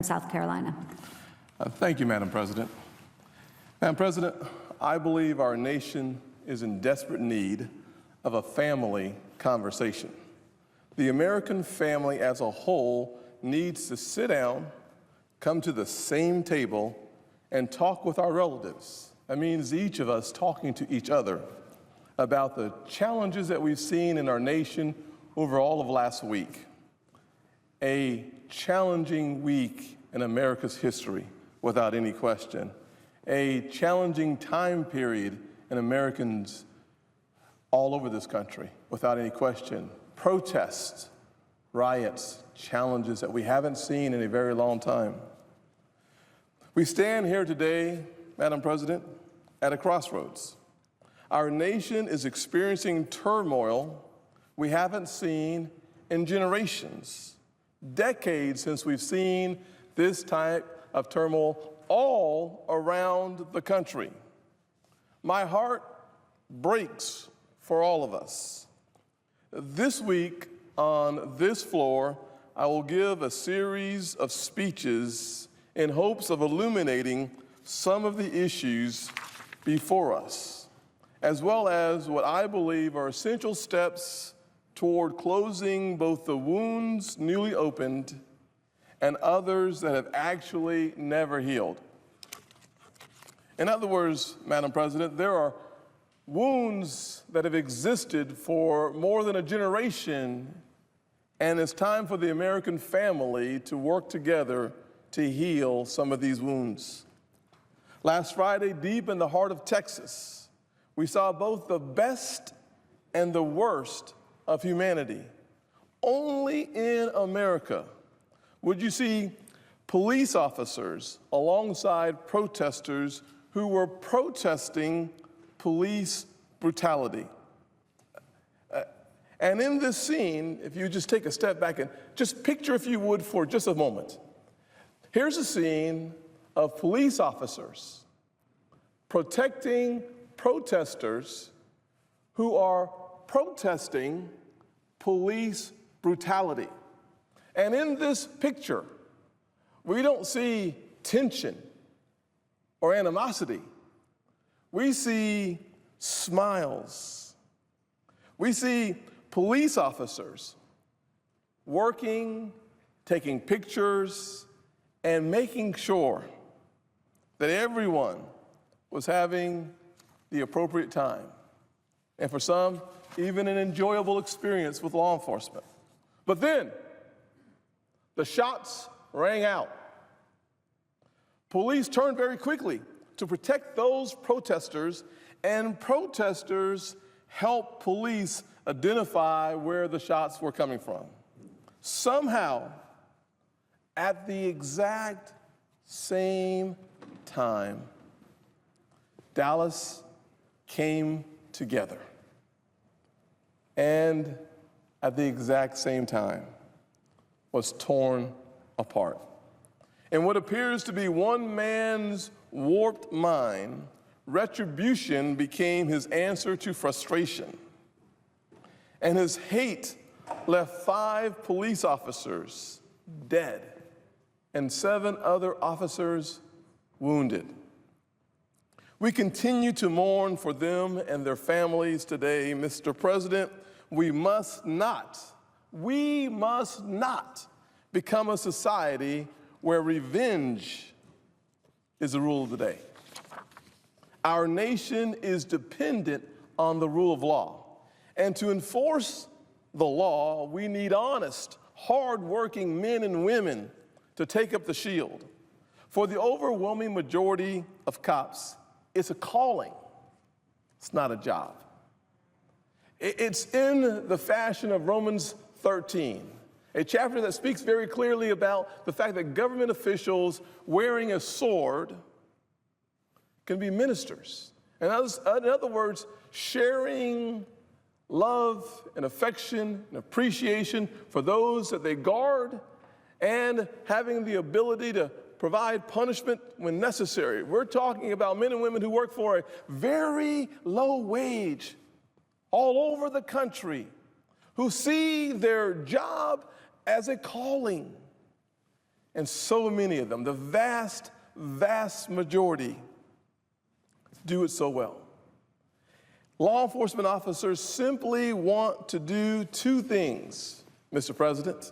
South Carolina. Thank you, Madam President. Madam President, I believe our nation is in desperate need of a family conversation. The American family as a whole needs to sit down, come to the same table, and talk with our relatives. That means each of us talking to each other about the challenges that we've seen in our nation over all of last week. A challenging week in America's history, without any question. A challenging time period in Americans all over this country, without any question. Protests, riots, challenges that we haven't seen in a very long time. We stand here today, Madam President, at a crossroads. Our nation is experiencing turmoil we haven't seen in generations. Decades since we've seen this type of turmoil all around the country. My heart breaks for all of us. This week on this floor, I will give a series of speeches in hopes of illuminating some of the issues before us, as well as what I believe are essential steps toward closing both the wounds newly opened and others that have actually never healed. In other words, Madam President, there are wounds that have existed for more than a generation, and it's time for the American family to work together to heal some of these wounds. Last Friday, deep in the heart of Texas, we saw both the best and the worst of humanity. Only in America would you see police officers alongside protesters who were protesting police brutality. And in this scene, if you just take a step back and just picture, if you would, for just a moment. Here's a scene of police officers protecting protesters who are protesting police brutality. And in this picture, we don't see tension or animosity. We see smiles. We see police officers working, taking pictures, and making sure that everyone was having the appropriate time. And for some, even an enjoyable experience with law enforcement. But then, the shots rang out. Police turned very quickly to protect those protesters, and protesters helped police identify where the shots were coming from. Somehow, at the exact same time, Dallas came together. And at the exact same time, was torn apart. In what appears to be one man's warped mind, retribution became his answer to frustration. And his hate left 5 police officers dead and 7 other officers wounded. We continue to mourn for them and their families today. Mr. President, we must not become a society where revenge is the rule of the day. Our nation is dependent on the rule of law. And to enforce the law, we need honest, hardworking men and women to take up the shield. For the overwhelming majority of cops, it's a calling. It's not a job. It's in the fashion of Romans 13, a chapter that speaks very clearly about the fact that government officials wearing a sword can be ministers. In other words, sharing love and affection and appreciation for those that they guard and having the ability to provide punishment when necessary. We're talking about men and women who work for a very low wage all over the country, who see their job as a calling. And so many of them, the vast, vast majority, do it so well. Law enforcement officers simply want to do two things, Mr. President: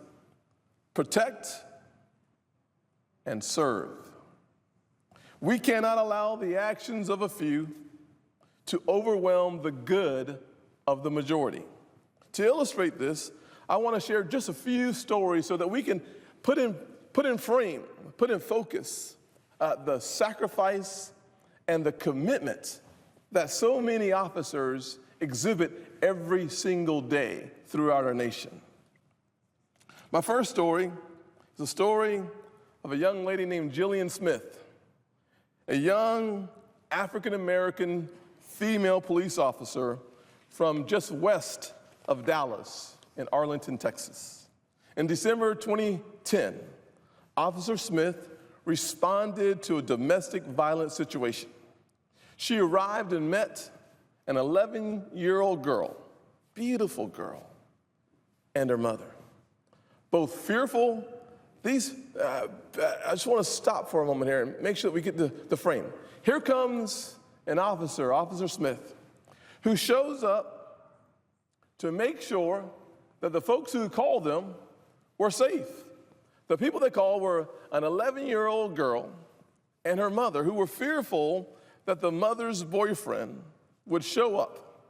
protect and serve. We cannot allow the actions of a few to overwhelm the good of the majority. To illustrate this, I want to share just a few stories so that we can put in focus the sacrifice and the commitment that so many officers exhibit every single day throughout our nation. My first story is the story of a young lady named Jillian Smith, a young African-American female police officer from just west of Dallas in Arlington, Texas. In December 2010, Officer Smith responded to a domestic violence situation. She arrived and met an 11-year-old girl, beautiful girl, and her mother. Both fearful, I just want to stop for a moment here and make sure that we get the frame. Here comes an officer, Officer Smith, who shows up to make sure that the folks who called them were safe. The people they called were an 11-year-old girl and her mother, who were fearful that the mother's boyfriend would show up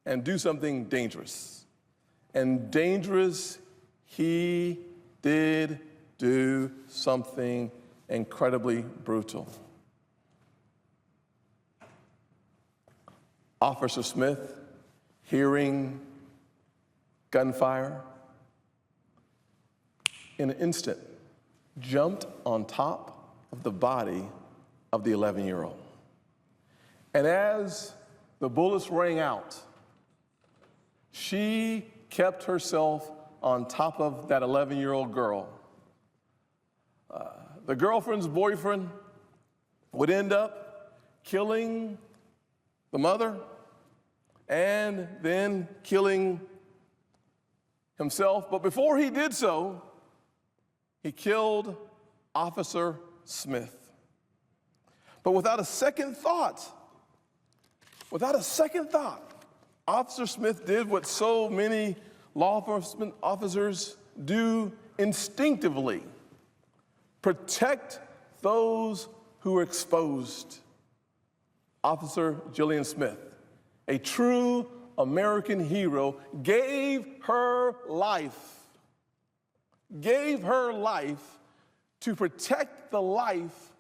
and do something dangerous. And dangerous, he did do something incredibly brutal. Officer Smith, hearing gunfire, in an instant, jumped on top of the body of the 11-year-old. And as the bullets rang out, she kept herself on top of that 11-year-old girl. The girlfriend's boyfriend would end up killing the mother and then killing himself. But before he did so, he killed Officer Smith. But without a second thought, Officer Smith did what so many law enforcement officers do instinctively: protect those who are exposed. Officer Jillian Smith, a true American hero, gave her life to protect the life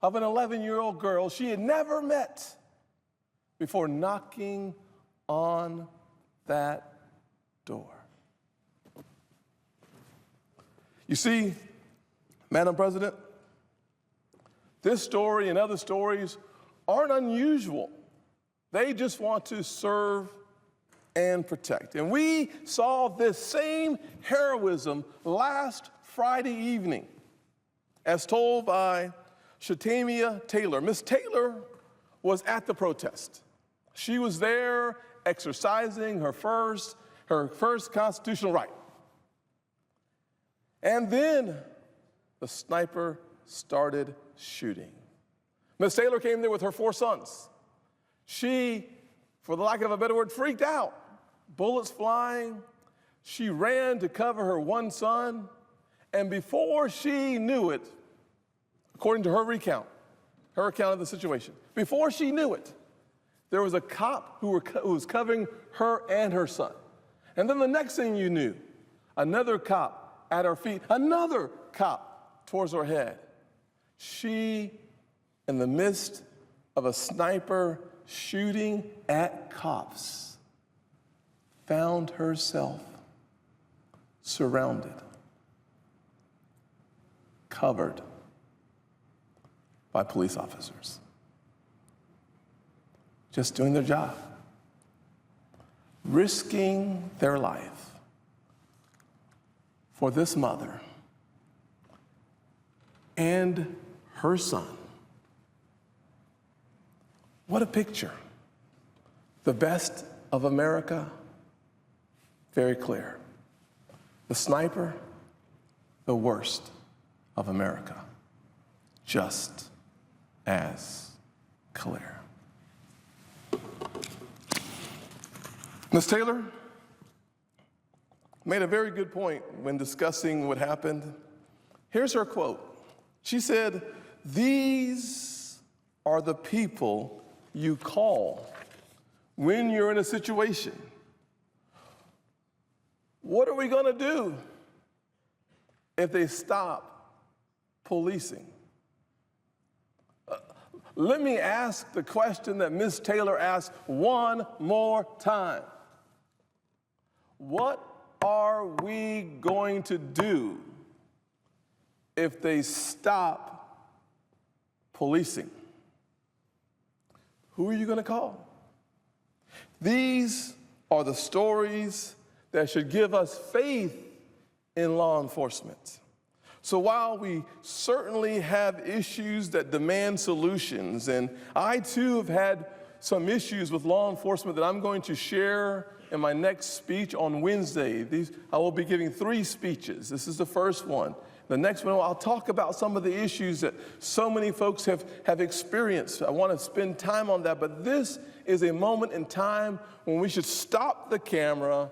of an 11-year-old girl she had never met before knocking on that door. You see, Madam President, this story and other stories aren't unusual. They just want to serve and protect. And we saw this same heroism last Friday evening, as told by Shatamia Taylor. Miss Taylor was at the protest. She was there exercising her first constitutional right. And then the sniper started shooting. Miss Taylor came there with her 4 sons. She, for the lack of a better word, freaked out. Bullets flying. She ran to cover her one son, and before she knew it, according to her account of the situation, before she knew it, there was a cop who was covering her and her son. And then the next thing you knew, another cop at her feet, another cop towards her head. She, in the midst of a sniper shooting at cops, found herself surrounded, covered by police officers, just doing their job, risking their life for this mother and her son. What a picture. The best of America, very clear. The sniper, the worst of America, just as clear. Ms. Taylor made a very good point when discussing what happened. Here's her quote. She said, "These are the people you call when you're in a situation. What are we going to do if they stop policing?" Let me ask the question that Ms. Taylor asked one more time. What are we going to do if they stop policing? Who are you going to call? These are the stories that should give us faith in law enforcement. So while we certainly have issues that demand solutions, and I too have had some issues with law enforcement that I'm going to share in my next speech on Wednesday. I will be giving 3 speeches. This is the first one. The next one, I'll talk about some of the issues that so many folks have experienced. I want to spend time on that, but this is a moment in time when we should stop the camera,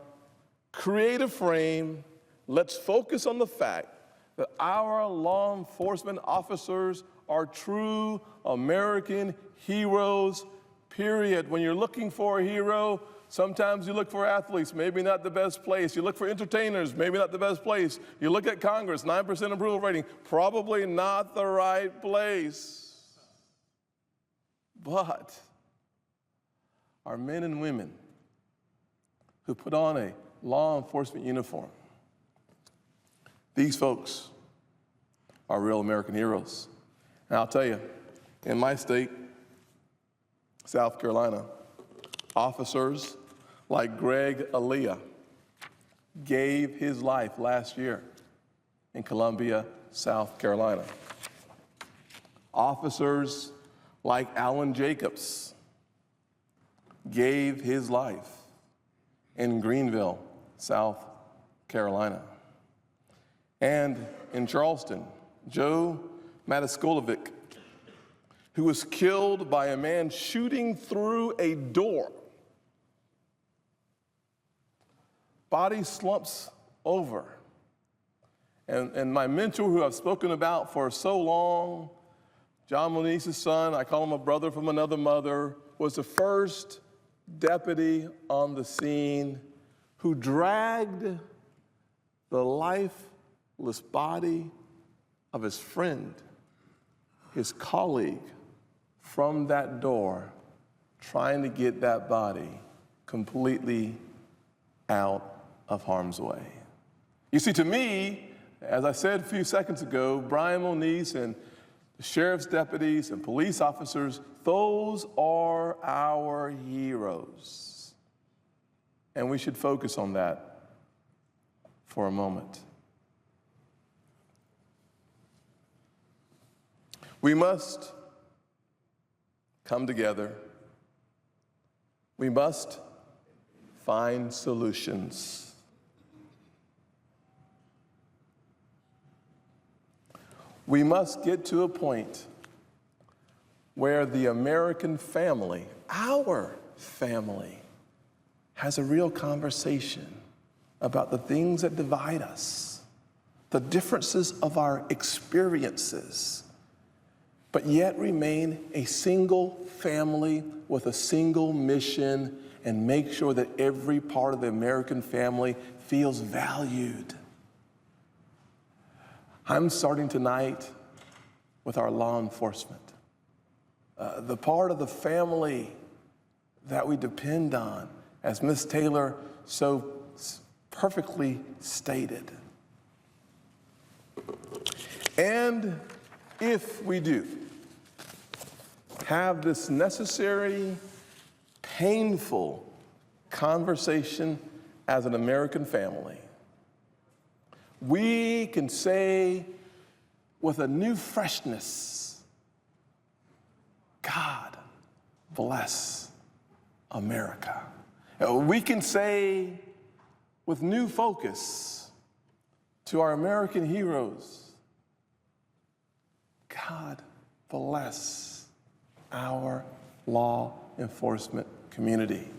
create a frame. Let's focus on the fact that our law enforcement officers are true American heroes, period. When you're looking for a hero, sometimes you look for athletes, maybe not the best place. You look for entertainers, maybe not the best place. You look at Congress, 9% approval rating, probably not the right place. But our men and women who put on a law enforcement uniform, these folks are real American heroes. And I'll tell you, in my state, South Carolina, officers like Greg Aaliyah gave his life last year in Columbia, South Carolina. Officers like Alan Jacobs gave his life in Greenville, South Carolina. And in Charleston, Joe Mataskolovic, who was killed by a man shooting through a door. Body slumps over. And my mentor, who I've spoken about for so long, John Monize's son, I call him a brother from another mother, was the first deputy on the scene who dragged the lifeless body of his friend, his colleague, from that door, trying to get that body completely out of harm's way. You see, to me, as I said a few seconds ago, Brian Monize and the sheriff's deputies and police officers, those are our heroes. And we should focus on that for a moment. We must come together. We must find solutions. We must get to a point where the American family, our family, has a real conversation about the things that divide us, the differences of our experiences, but yet remain a single family with a single mission and make sure that every part of the American family feels valued. I'm starting tonight with our law enforcement, the part of the family that we depend on, as Ms. Taylor so perfectly stated. And if we do have this necessary, painful conversation as an American family, we can say with a new freshness, God bless America. We can say with new focus to our American heroes, God bless our law enforcement community.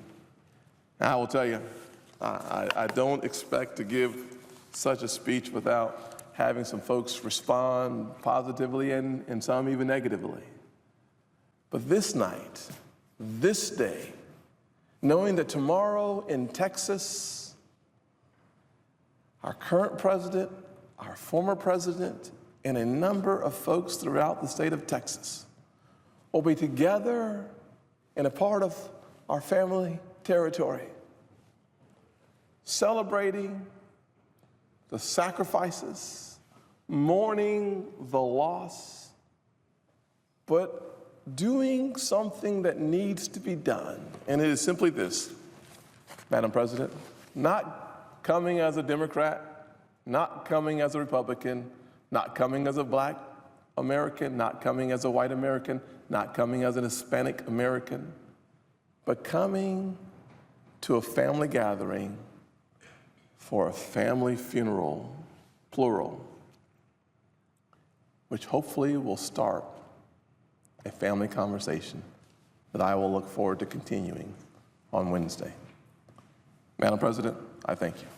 Now, I will tell you, I don't expect to give such a speech without having some folks respond positively and some even negatively. But this night, this day, knowing that tomorrow in Texas, our current president, our former president, and a number of folks throughout the state of Texas will be together in a part of our family territory, celebrating the sacrifices, mourning the loss, but doing something that needs to be done. And it is simply this, Madam President, not coming as a Democrat, not coming as a Republican, not coming as a Black American, not coming as a white American, not coming as an Hispanic American, but coming to a family gathering for a family funeral, plural, which hopefully will start a family conversation that I will look forward to continuing on Wednesday. Madam President, I thank you.